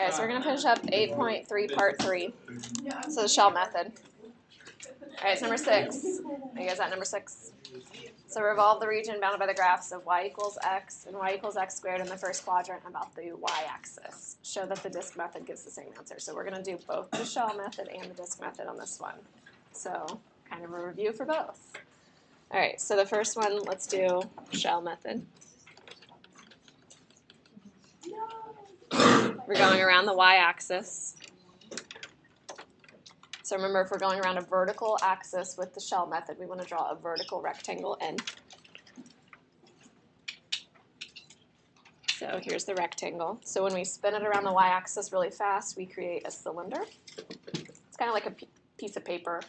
All right, so we're going to finish up 8.3 part 3. So the shell method. All right, it's number 6. Are you guys at number 6? So revolve the region bounded by the graphs of y equals x and y equals x squared in the first quadrant about the y-axis. Show that the disk method gives the same answer. So we're going to do both the shell method and the disk method on this one. So kind of a review for both. All right, so the first one, let's do shell method. We're going around the y-axis. So remember, if we're going around a vertical axis with the shell method, we want to draw a vertical rectangle in. So here's the rectangle. So when we spin it around the y-axis really fast, we create a cylinder. It's kind of like a piece of paper,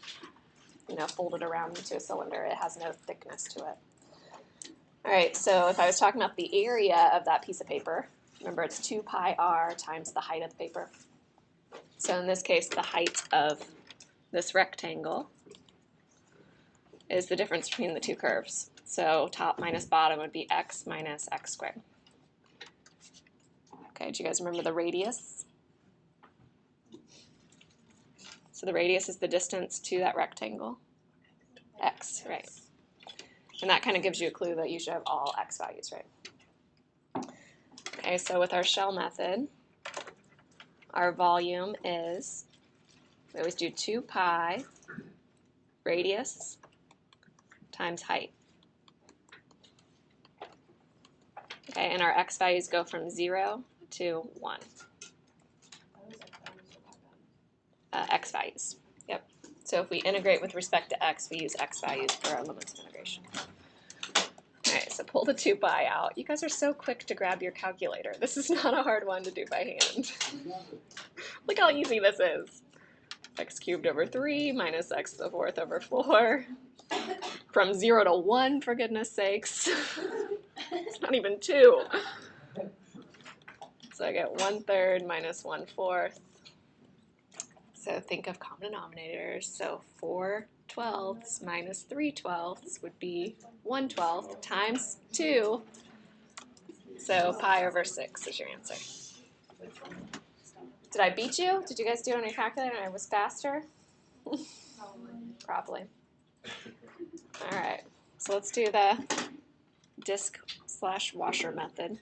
you know, folded around into a cylinder. It has no thickness to it. All right, so if I was talking about the area of that piece of paper, remember it's 2 pi r times the height of the paper. So in this case, the height of this rectangle is the difference between the two curves. So top minus bottom would be x minus x squared. Okay, do you guys remember the radius? So the radius is the distance to that rectangle. X, right. And that kind of gives you a clue that you should have all x values, right? Okay, so with our shell method, our volume is, we always do 2 pi radius times height. Okay, and our x values go from 0 to 1. X values, yep. So if we integrate with respect to x, we use x values for our limits of integration. All right, so pull the 2 pi out. You guys are so quick to grab your calculator. This is not a hard one to do by hand. Look how easy this is. X cubed over 3 minus x to the 4th over 4. From 0 to 1, for goodness sakes. It's not even 2. So I get 1/3 minus 1/4. So think of common denominators. So 4/12 minus 3/12 would be 1/12 times 2. So pi over 6 is your answer. Did I beat you? Did you guys do it on your calculator and I was faster? Probably. All right, so let's do the disk/washer method.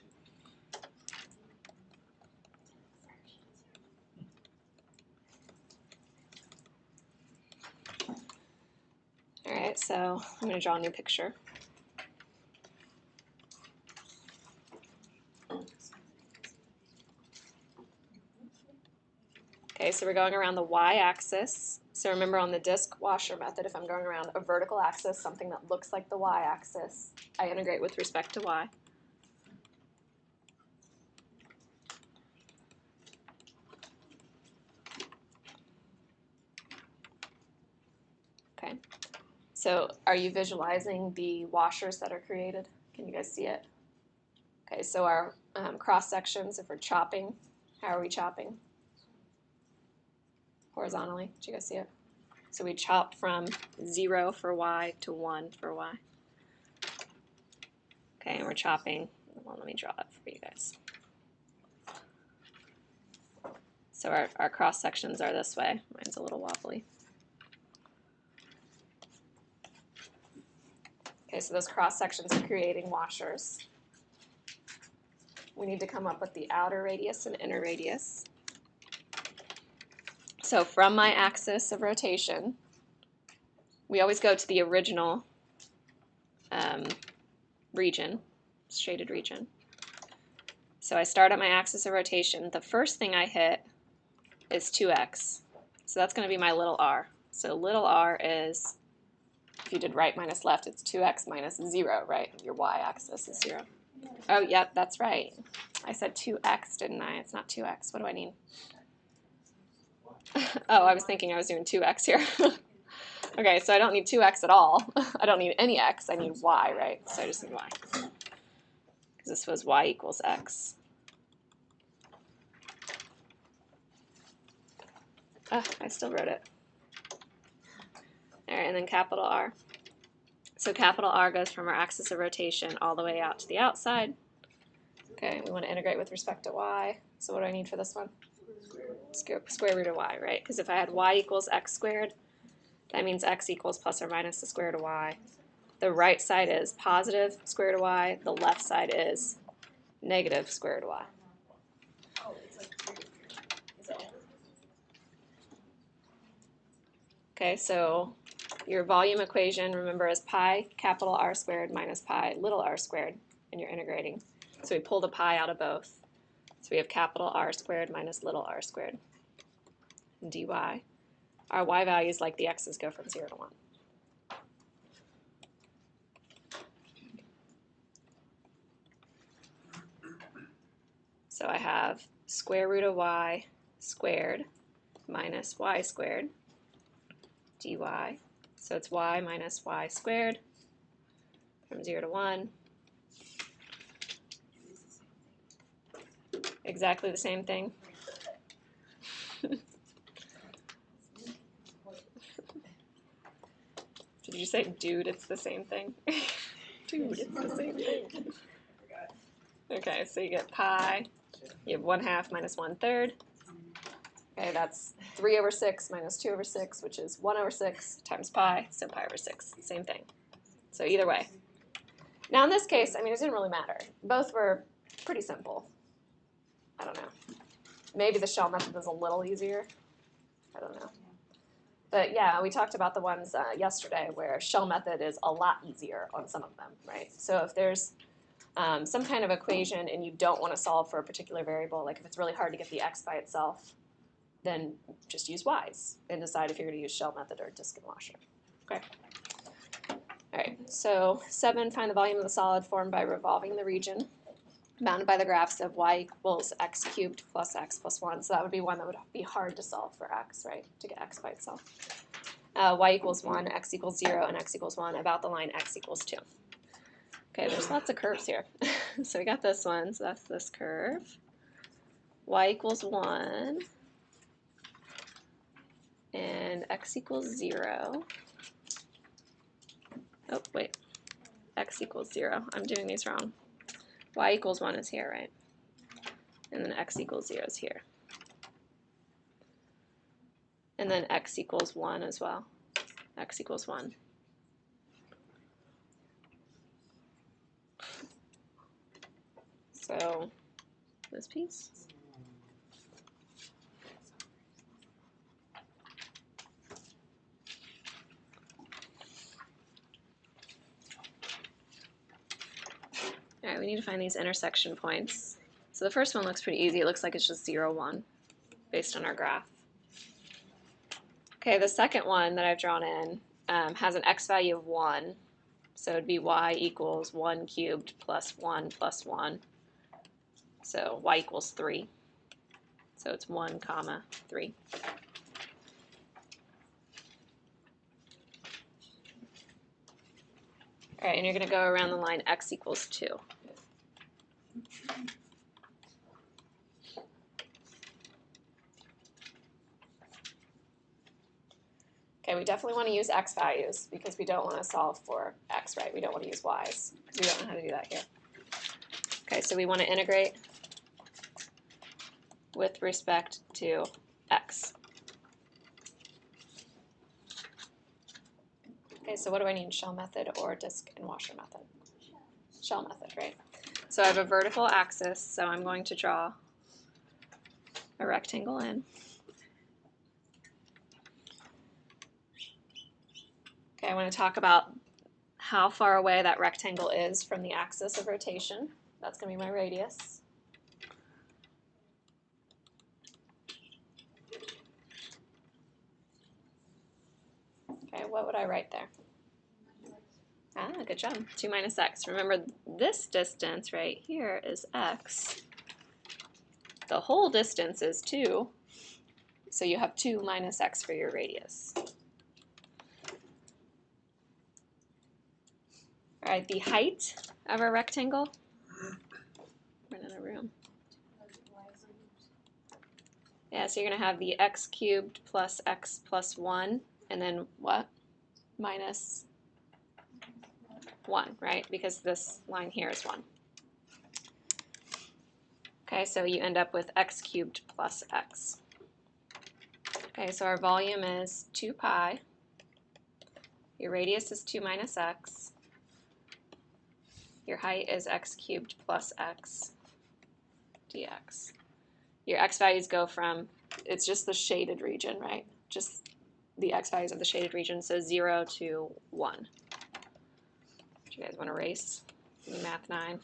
All right, so I'm going to draw a new picture. Okay, so we're going around the y-axis. So remember on the disk washer method, if I'm going around a vertical axis, something that looks like the y-axis, I integrate with respect to y. Okay, so are you visualizing the washers that are created? Can you guys see it? Okay, so our cross sections, if we're chopping, how are we chopping? Horizontally. Did you guys see it? So we chop from 0 for y to 1 for y. Okay, and we're chopping. Well, let me draw it for you guys. So our cross sections are this way. Mine's a little wobbly. Okay, so those cross sections are creating washers. We need to come up with the outer radius and inner radius. So from my axis of rotation, we always go to the original region, shaded region. So I start at my axis of rotation. The first thing I hit is 2x. So that's going to be my little r. So little r is, if you did right minus left, it's 2x minus 0, right? Your y-axis is 0. Oh, yep, that's right. I said 2x, didn't I? It's not 2x. What do I need? Oh, I was thinking I was doing 2x here. Okay, so I don't need 2x at all. I don't need any x. I need y, right? So I just need y. Because this was y equals x. Oh, I still wrote it. All right, and then capital R. So capital R goes from our axis of rotation all the way out to the outside. Okay, we want to integrate with respect to y. So what do I need for this one? Square root of y, right? Because if I had y equals x squared, that means x equals plus or minus the square root of y. The right side is positive square root of y. The left side is negative square root of y. Okay, so your volume equation, remember, is pi capital R squared minus pi little r squared, and you're integrating. So we pull the pi out of both. So we have capital R squared minus little r squared. And dy. Our y values, like the x's, go from 0 to 1. So I have square root of y squared minus y squared dy. So it's y minus y squared from 0 to 1. Exactly the same thing. Did you say, dude, it's the same thing? Dude, it's the same thing. Okay, so you get pi. You have 1/2 minus 1/3. Okay, that's 3 over 6 minus 2 over 6, which is 1 over 6 times pi, so pi over 6. Same thing. So either way. Now in this case, I mean, it didn't really matter. Both were pretty simple. I don't know. Maybe the shell method was a little easier. I don't know. But yeah, we talked about the ones yesterday where shell method is a lot easier on some of them, right? So if there's some kind of equation and you don't want to solve for a particular variable, like if it's really hard to get the x by itself, then just use y's and decide if you're going to use shell method or disk and washer. Okay. All right, so 7, find the volume of the solid formed by revolving the region bounded by the graphs of y equals x cubed plus x plus 1. So that would be one that would be hard to solve for x, right, to get x by itself. Y equals 1, x equals 0, and x equals 1, about the line x equals 2. Okay, there's lots of curves here. So we got this one, so that's this curve. Y equals 1, and x equals 0. Oh, wait, x equals 0. I'm doing these wrong. Y equals 1 is here, right? And then x equals 0 is here. And then x equals 1 as well. X equals 1. So this piece. All right, we need to find these intersection points. So the first one looks pretty easy. It looks like it's just 0, 1 based on our graph. Okay, the second one that I've drawn in has an x value of 1. So it would be y equals 1 cubed plus 1 plus 1. So y equals 3. So it's 1 comma 3. All right, and you're going to go around the line x equals 2. Okay, we definitely want to use x values because we don't want to solve for x, right? We don't want to use y's because we don't know how to do that here. Okay, so we want to integrate with respect to x. Okay, so what do I need, shell method or disk and washer method? Shell method, right? So I have a vertical axis, so I'm going to draw a rectangle in. Okay, I want to talk about how far away that rectangle is from the axis of rotation. That's going to be my radius. Okay, what would I write there? Ah, good job. 2 minus x. Remember, this distance right here is x. The whole distance is 2, so you have 2 minus x for your radius. All right, the height of a rectangle. Run out of room. Yeah, so you're going to have the x cubed plus x plus 1, and then what? Minus 1, right? Because this line here is 1. Okay, so you end up with x cubed plus x. Okay, so our volume is 2 pi. Your radius is 2 minus x. Your height is x cubed plus x dx. Your x values go from, it's just the shaded region, right? Just the x values of the shaded region, so 0 to 1. Do you guys want to race? Math 9.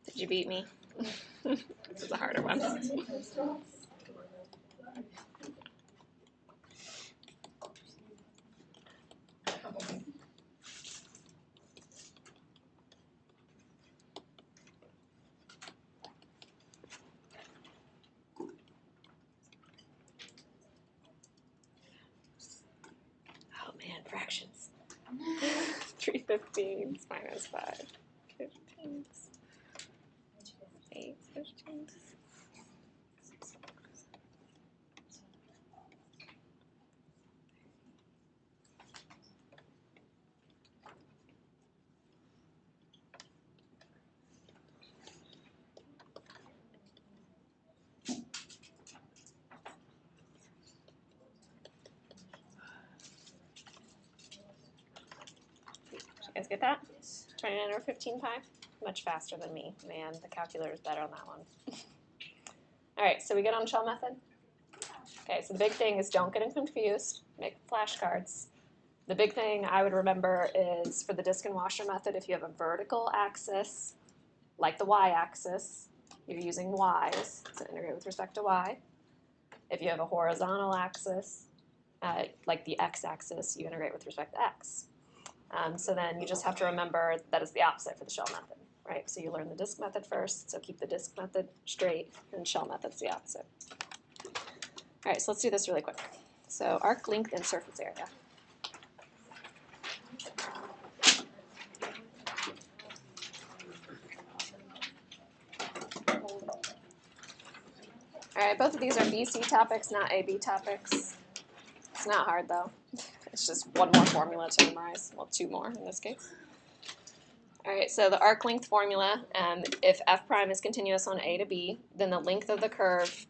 Did you beat me? This is a harder one. Oh man, fractions. 3/15 minus 5/15. 8/15. You guys get that? 29 over 15 pi? Much faster than me. Man, the calculator is better on that one. All right, so we get on shell method. Okay, so the big thing is don't get confused. Make flashcards. The big thing I would remember is for the disk and washer method, if you have a vertical axis, like the y-axis, you're using y's to integrate with respect to y. If you have a horizontal axis, like the x-axis, you integrate with respect to x. So then you just have to remember that is the opposite for the shell method, right? So you learn the disk method first, so keep the disk method straight, and shell method's the opposite. All right, so let's do this really quick. So arc length and surface area. All right, both of these are BC topics, not AB topics. It's not hard though. It's just one more formula to memorize. Well, two more in this case. All right, so the arc length formula, if f prime is continuous on A to B, then the length of the curve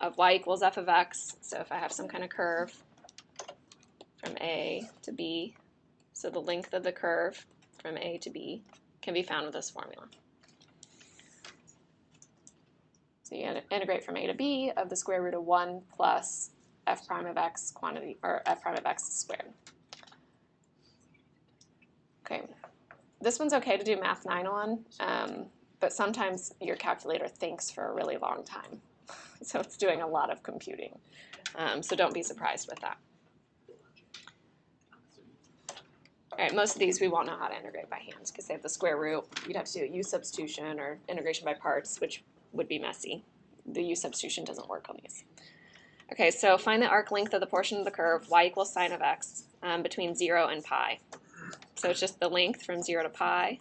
of y equals f of x. So if I have some kind of curve from A to B, so the length of the curve from A to B can be found with this formula. So you integrate from A to B of the square root of 1 plus f prime of x quantity, or f prime of x squared. Okay, this one's okay to do math 9 on, but sometimes your calculator thinks for a really long time. So it's doing a lot of computing. So don't be surprised with that. All right, most of these we won't know how to integrate by hand because they have the square root. You'd have to do a u substitution or integration by parts, which would be messy. The u substitution doesn't work on these. Okay, so find the arc length of the portion of the curve y equals sine of x between 0 and pi. So it's just the length from 0 to pi.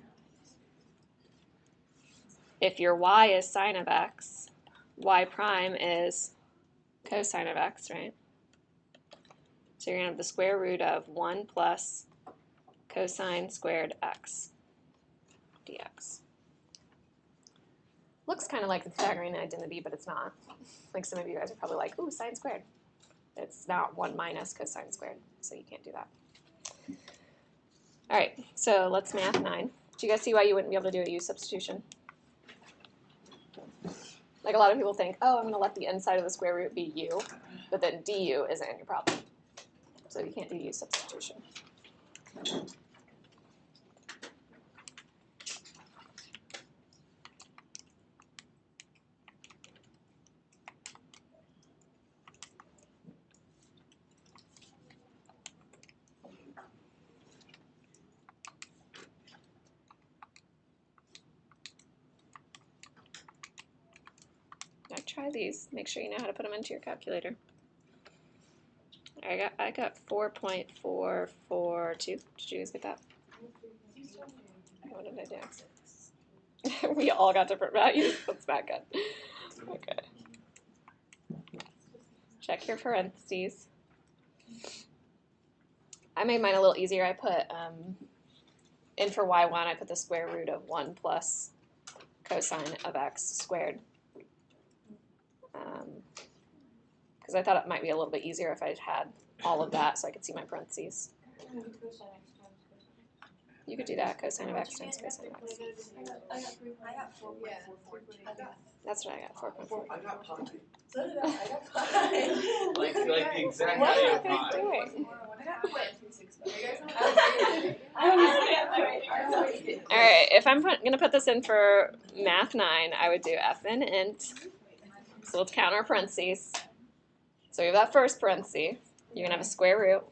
If your y is sine of x, y prime is cosine of x, right? So you're going to have the square root of 1 plus cosine squared x dx. Looks kind of like the Pythagorean identity, but it's not. Like some of you guys are probably like, ooh, sine squared. It's not 1 minus cosine squared, so you can't do that. All right, so let's math 9. Do you guys see why you wouldn't be able to do a u substitution? Like a lot of people think, oh, I'm going to let the inside of the square root be u, but then du isn't in your problem. So you can't do u substitution. Now try these. Make sure you know how to put them into your calculator. I got 4.442. Did you guys get that? What did I do? We all got different values. That's not good. Okay. Check your parentheses. I made mine a little easier. I put, in for y1, I put the square root of 1 plus cosine of x squared. Because I thought it might be a little bit easier if I had all of that so I could see my parentheses. You could do that, cosine of x times cosine of x. I got 4.44. That's what I got, 4.4. I got pi. So did I. I got 5. Like the exact What value are of you pi. guys doing? Alright, if I'm going to put this in for math 9, I would do f in int. So let's count our parentheses. So we have that first parenthesis. You're going to have a square root,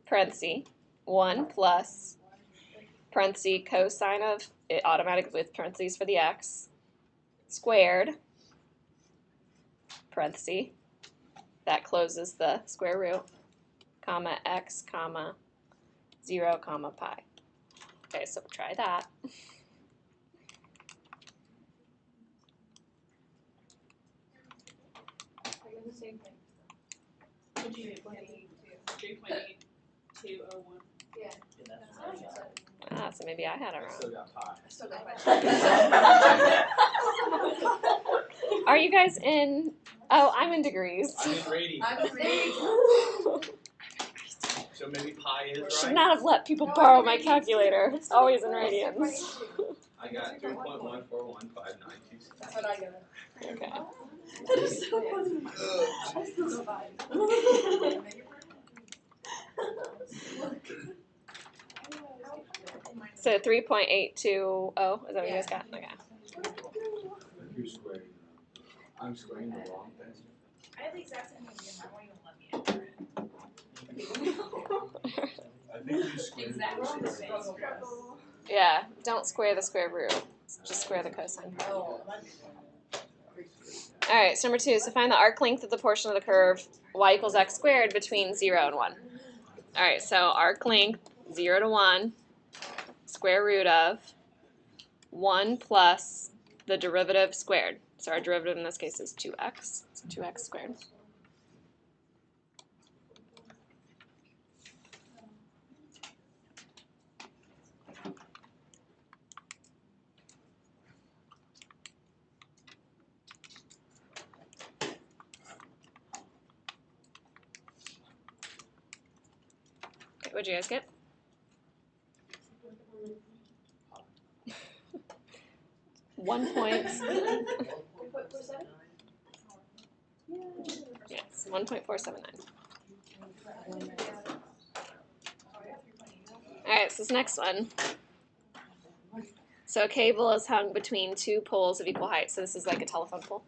parenthesis, 1 plus, parenthesis, cosine of it automatically with parentheses for the x, squared, parenthesis, that closes the square root, comma, x, comma, 0, comma, pi. Okay, so we'll try that. Would you 3.8201? Yeah. Ah, so maybe I had it I still wrong. got pi. So got Are you guys in? Oh, I'm in degrees. I'm in radians. I'm ready. So maybe pi is right. Should not have let people No, borrow I'm my in calculator. It's always in radians. I got 3.141592. That's what I got. Okay. That is so funny. I still survived. So 3.820, is that what you guys got? Okay. You're squaring. I'm squaring the wrong thing. I have the exact same idea. Mine won't even let me enter it. I think you squared Exactly the the same. Yeah, don't square the square root. Just square the cosine part. Alright, so number 2, so find the arc length of the portion of the curve y equals x squared between 0 and 1. Alright, so arc length 0 to 1, square root of 1 plus the derivative squared. So our derivative in this case is 2x, so 2x squared. Okay, what'd you guys get? One point. Yes, 1.479. Alright, so this next one. So a cable is hung between 2 poles of equal height. So this is like a telephone pole.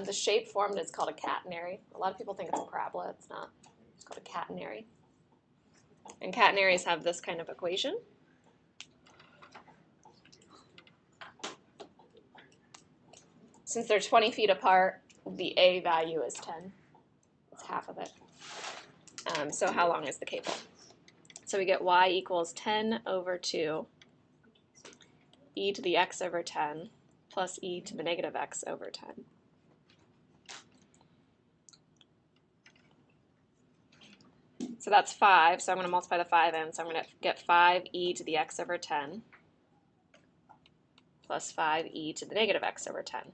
The shape formed is called a catenary. A lot of people think it's a parabola. It's not. It's called a catenary. And catenaries have this kind of equation. Since they're 20 feet apart, the A value is 10. It's half of it. So how long is the cable? So we get y equals 10 over 2 e to the x over 10 plus e to the negative x over 10. So that's 5, so I'm going to multiply the 5 in, so I'm going to get 5e to the x over 10 plus 5e to the negative x over 10.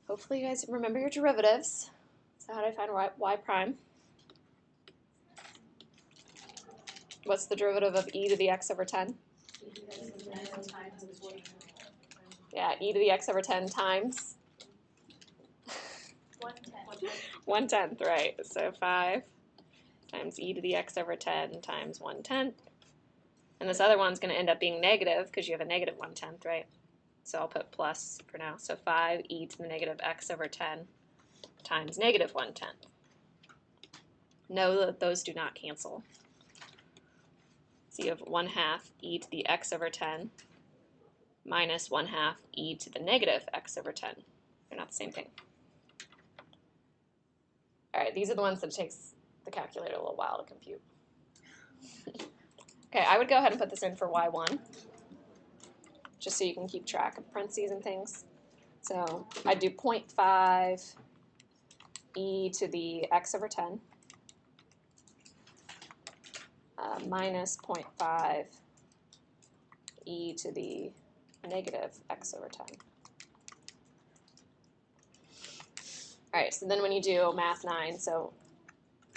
Hopefully you guys remember your derivatives. So how do I find y prime? What's the derivative of e to the x over 10? Yeah, e to the x over 10 times 1/10, right? So 5 times e to the x over 10 times 1/10. And this other one's going to end up being negative because you have a negative 1/10, right? So I'll put plus for now. So 5e to the negative x over 10 times negative 1/10. Know that those do not cancel. So you have 1/2 e to the x over 10 minus 1/2 e to the negative x over 10. They're not the same thing. All right, these are the ones that it takes the calculator a little while to compute. Okay, I would go ahead and put this in for y1, just so you can keep track of parentheses and things. So I'd do 0.5 e to the x over 10 minus 0.5 e to the negative x over 10. All right, so then when you do math 9, so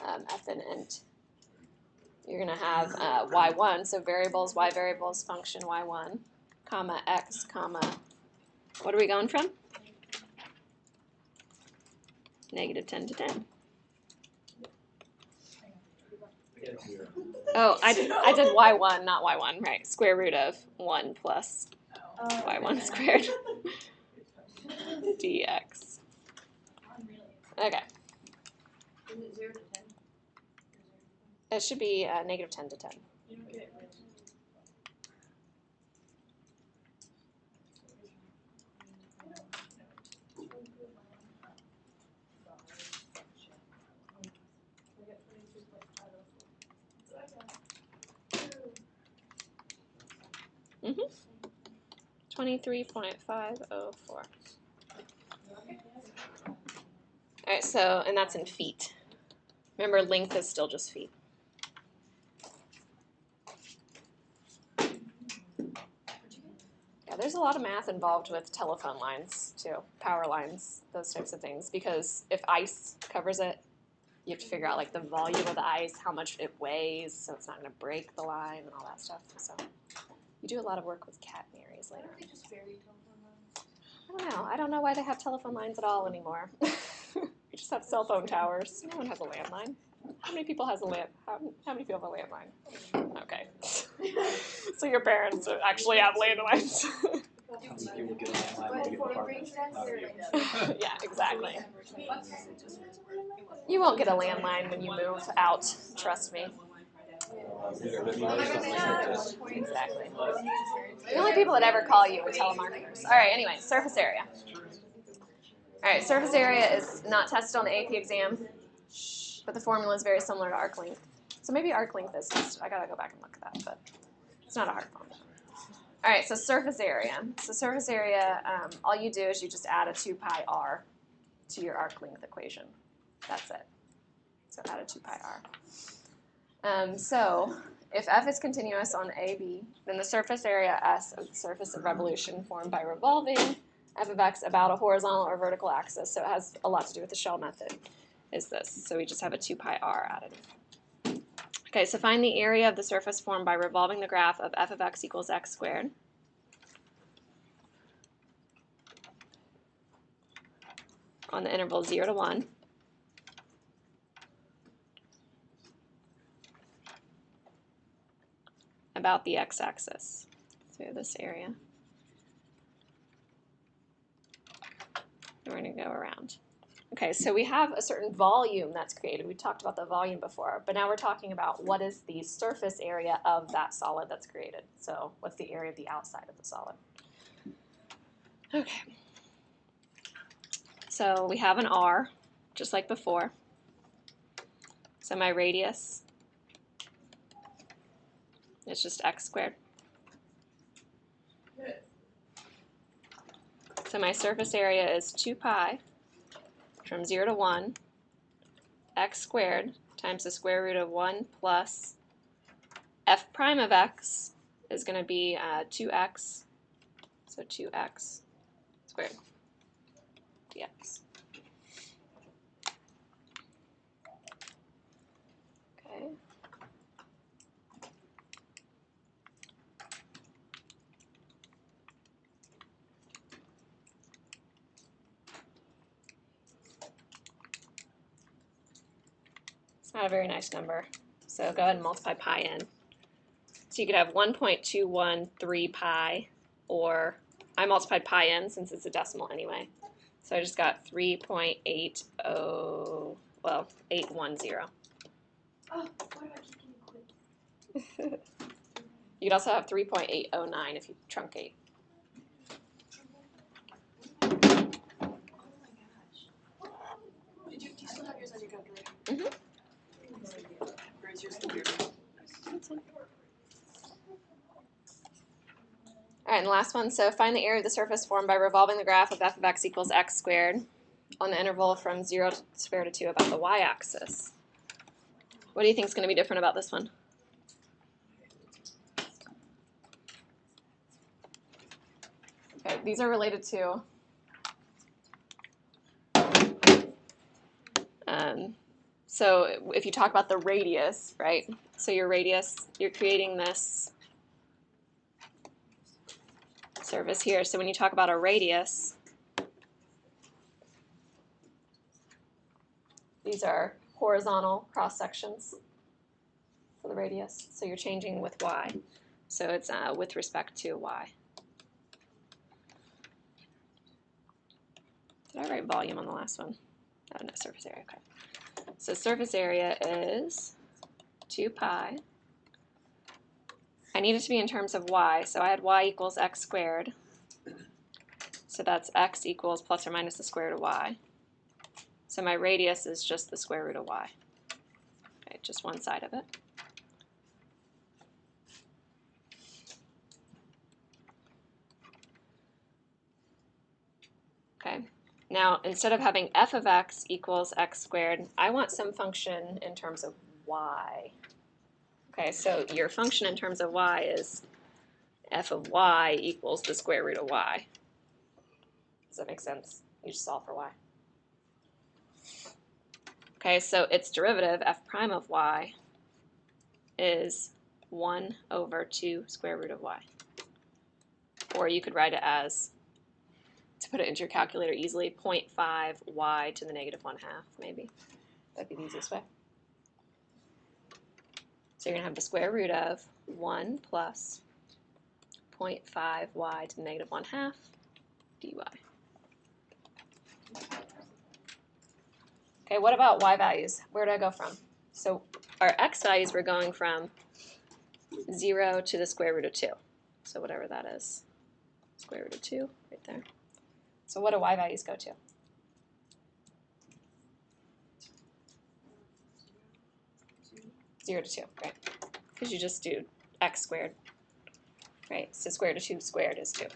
f and int, you're going to have y1, so variables, y variables, function y1, comma x, comma, what are we going from? Negative 10 to 10. Oh, I did y1, not y1, right. Square root of 1 plus y1 squared dx. Okay. Is it 0 to 10? It should be negative 10 to 10. You don't get it. Mm-hmm. 23.504. All right, so, and that's in feet. Remember, length is still just feet. Yeah, there's a lot of math involved with telephone lines, too. Power lines, those types of things. Because if ice covers it, you have to figure out, like, the volume of the ice, how much it weighs, so it's not going to break the line and all that stuff. So you do a lot of work with catenaries later. They just bury telephone lines. I don't know. I don't know why they have telephone lines at all anymore. We just have cell phone towers. No one has a landline. How many people has a how many people have a landline? Okay. So your parents actually have landlines. Yeah, exactly. You won't get a landline when you move out, trust me. Exactly. The only people that ever call you are telemarketers. All right, anyway, surface area. All right, surface area is not tested on the AP exam, but the formula is very similar to arc length. So maybe arc length is tested. I gotta go back and look at that, but it's not a hard formula. All right, so surface area. So surface area, all you do is you just add a 2 pi r to your arc length equation. That's it. So add a 2 pi r. So if f is continuous on AB, then the surface area S of the surface of revolution formed by revolving f of x about a horizontal or vertical axis, so it has a lot to do with the shell method, is this. So we just have a 2 pi r added. Okay, so find the area of the surface formed by revolving the graph of f of x equals x squared. On the interval 0 to 1. About the x-axis, so this area. And we're going to go around. Okay, so we have a certain volume that's created. We talked about the volume before, but now we're talking about what is the surface area of that solid that's created. So what's the area of the outside of the solid? Okay. So we have an r, just like before. So my radius is just x squared. So my surface area is 2 pi from 0 to 1, x squared times the square root of 1 plus f prime of x is going to be 2x, so 2x squared dx. Okay. It's not a very nice number, so go ahead and multiply pi in. So you could have 1.213 pi, or I multiplied pi in since it's a decimal anyway. So I just got 3.80, well, 810. Oh, why do I keep getting quit? You could also have 3.809 if you truncate. Oh my gosh. Do you still have yours on your calculator? Mm-hmm. Or is yours computer? All right, and the last one, so find the area of the surface formed by revolving the graph of f of x equals x squared on the interval from 0 to square root of 2 about the y-axis. What do you think is going to be different about this one? Okay, these are related to so if you talk about the radius, right? So your radius, you're creating this surface here. So when you talk about a radius, these are horizontal cross sections for the radius. So you're changing with y. So it's with respect to y. Did I write volume on the last one? Oh, no, surface area, okay. So surface area is 2 pi. I need it to be in terms of y, so I had y equals x squared. So that's x equals plus or minus the square root of y. So my radius is just the square root of y. Okay, just one side of it. Okay. Now, instead of having f of x equals x squared, I want some function in terms of y. Okay, so your function in terms of y is f of y equals the square root of y. Does that make sense? You just solve for y. Okay, so its derivative, f prime of y, is 1 over 2 square root of y. Or you could write it as, to put it into your calculator easily, 0.5 y to the negative 1/2, maybe. That'd be the easiest way. So you're going to have the square root of 1 plus 0.5 y to the negative 1/2 dy. Okay, what about y values? Where do I go from? So our x values were going from 0 to the square root of 2. So whatever that is, square root of 2 right there. So what do y values go to? 0 to 2, right? Because you just do x squared, right? So square root of 2 squared is 2.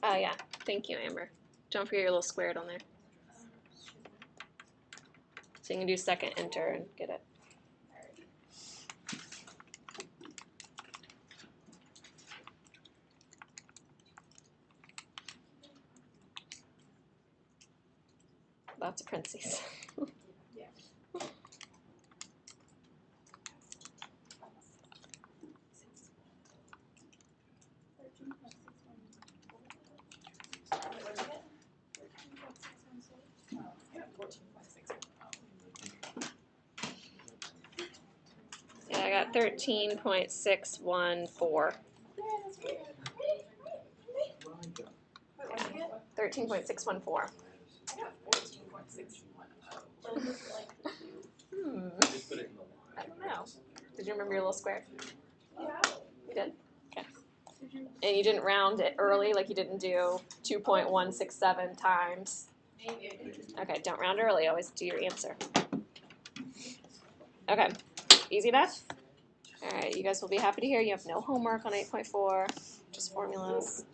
Oh yeah, thank you, Amber. Don't forget your little squared on there. So you can do second enter and get it. Lots of parentheses. Yeah, I got 13.614. 13.614. I got 14.6. Just put it in the line. I don't know. Did you remember your little square? Yeah. You did? Okay. And you didn't round it early, like you didn't do 2.167 times. Maybe. Okay, don't round early, always do your answer. Okay, easy enough? All right, you guys will be happy to hear you have no homework on 8.4, just formulas.